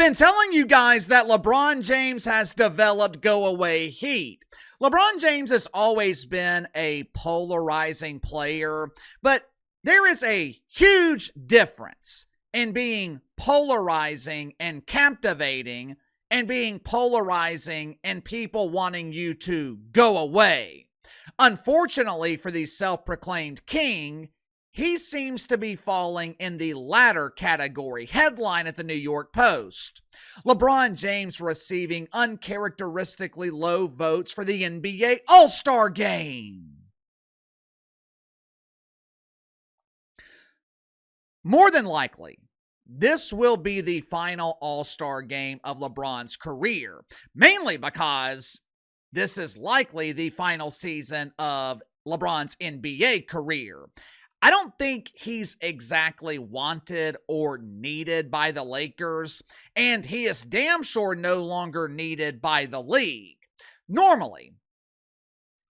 been telling you guys that LeBron James has developed go-away heat. LeBron James has always been a polarizing player, but there is a huge difference in being polarizing and captivating and being polarizing and people wanting you to go away. Unfortunately for the self-proclaimed king, he seems to be falling in the latter category. Headline at the New York Post: LeBron James receiving uncharacteristically low votes for the NBA All-Star Game. More than likely, this will be the final All-Star Game of LeBron's career, mainly because this is likely the final season of LeBron's NBA career. I don't think he's exactly wanted or needed by the Lakers, and he is damn sure no longer needed by the league. Normally,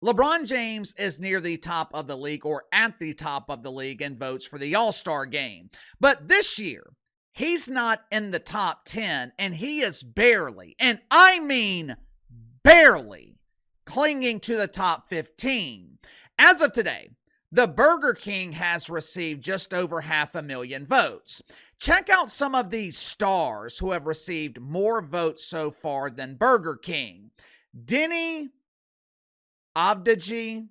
LeBron James is near the top of the league or at the top of the league in votes for the All-Star Game. But this year, he's not in the top 10, and he is barely, and I mean barely, clinging to the top 15. As of today, the Burger King has received just over 500,000 votes. Check out some of these stars who have received more votes so far than Burger King. Denny Avdiji.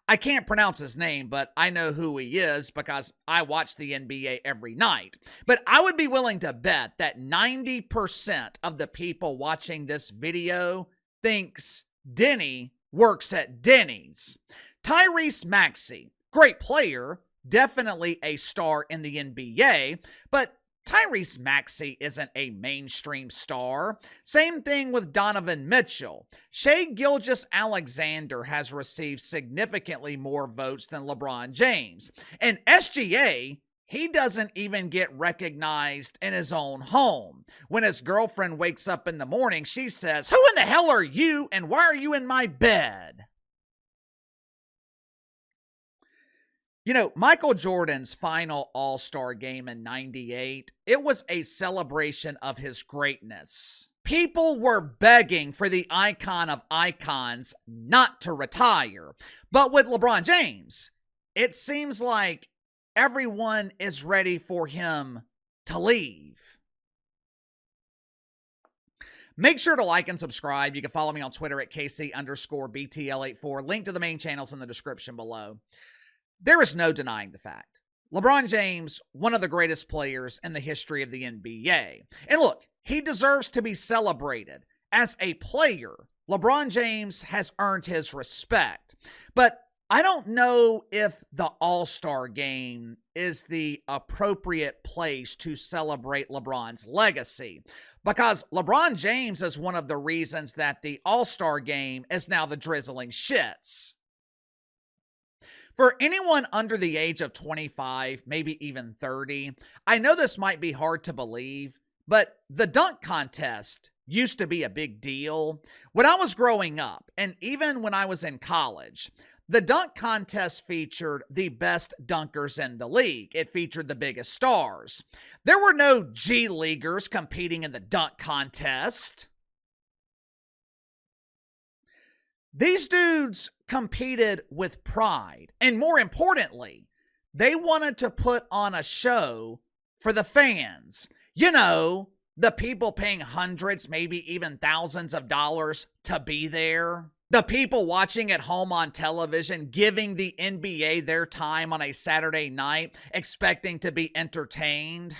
I can't pronounce his name, but I know who he is because I watch the NBA every night. But I would be willing to bet that 90% of the people watching this video thinks Denny works at Denny's. Tyrese Maxey, great player, definitely a star in the NBA, but Tyrese Maxey isn't a mainstream star. Same thing with Donovan Mitchell. Shai Gilgeous-Alexander has received significantly more votes than LeBron James. And SGA, he doesn't even get recognized in his own home. When his girlfriend wakes up in the morning, she says, "Who in the hell are you and why are you in my bed?" You know, Michael Jordan's final All-Star Game in '98, it was a celebration of his greatness. People were begging for the icon of icons not to retire. But with LeBron James, it seems like everyone is ready for him to leave. Make sure to like and subscribe. You can follow me on Twitter at KC_BTL84. Link to the main channels in the description below. There is no denying the fact. LeBron James, one of the greatest players in the history of the NBA. And look, he deserves to be celebrated. As a player, LeBron James has earned his respect. But I don't know if the All-Star Game is the appropriate place to celebrate LeBron's legacy, because LeBron James is one of the reasons that the All-Star Game is now the drizzling shits. For anyone under the age of 25, maybe even 30, I know this might be hard to believe, but the dunk contest used to be a big deal. When I was growing up, and even when I was in college, the dunk contest featured the best dunkers in the league. It featured the biggest stars. There were no G-Leaguers competing in the dunk contest. These dudes competed with pride, and more importantly, they wanted to put on a show for the fans. You know, the people paying hundreds, maybe even thousands of dollars to be there. The people watching at home on television, giving the NBA their time on a Saturday night, expecting to be entertained.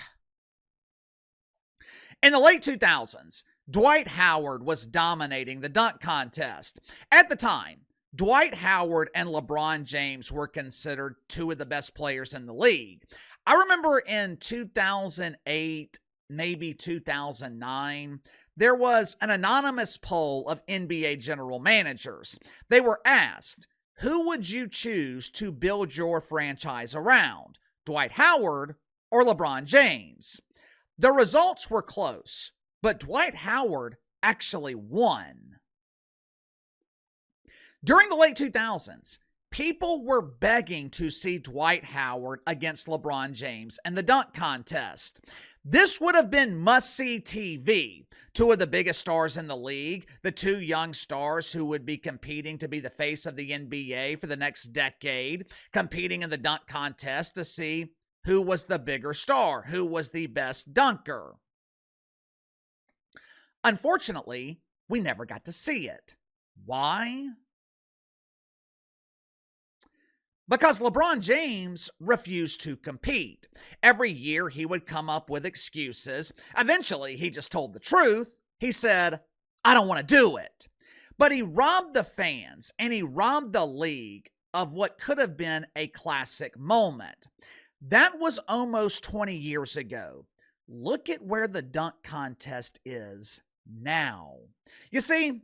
In the late 2000s, Dwight Howard was dominating the dunk contest. At the time, Dwight Howard and LeBron James were considered two of the best players in the league. I remember in 2008, maybe 2009, there was an anonymous poll of NBA general managers. They were asked, who would you choose to build your franchise around, Dwight Howard or LeBron James? The results were close, but Dwight Howard actually won. During the late 2000s, people were begging to see Dwight Howard against LeBron James in the dunk contest. This would have been must-see TV. Two of the biggest stars in the league, the two young stars who would be competing to be the face of the NBA for the next decade, competing in the dunk contest to see who was the bigger star, who was the best dunker. Unfortunately, we never got to see it. Why? Because LeBron James refused to compete. Every year he would come up with excuses. Eventually, he just told the truth. He said, I don't want to do it. But he robbed the fans and he robbed the league of what could have been a classic moment. That was almost 20 years ago. Look at where the dunk contest is now. You see,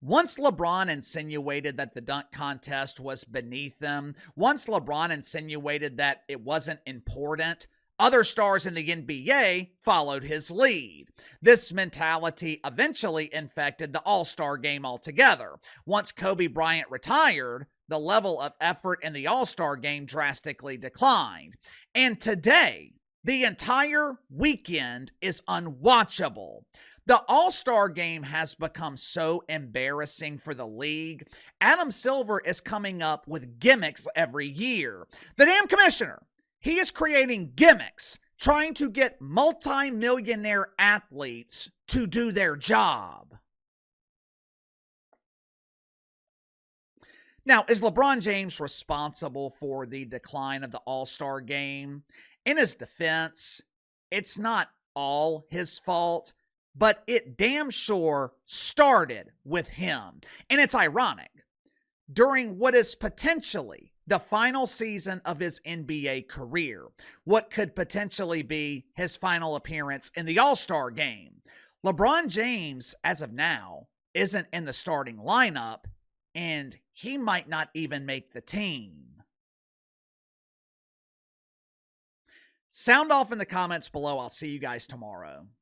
once LeBron insinuated that the dunk contest was beneath him, once LeBron insinuated that it wasn't important, other stars in the NBA followed his lead. This mentality eventually infected the All-Star game altogether. Once Kobe Bryant retired, the level of effort in the All-Star game drastically declined. And today, the entire weekend is unwatchable. The All-Star game has become so embarrassing for the league. Adam Silver is coming up with gimmicks every year. The damn commissioner, he is creating gimmicks, trying to get multi-millionaire athletes to do their job. Now, is LeBron James responsible for the decline of the All-Star game? In his defense, it's not all his fault, but it damn sure started with him. And it's ironic. During what is potentially the final season of his NBA career, what could potentially be his final appearance in the All-Star game, LeBron James, as of now, isn't in the starting lineup, and he might not even make the team. Sound off in the comments below. I'll see you guys tomorrow.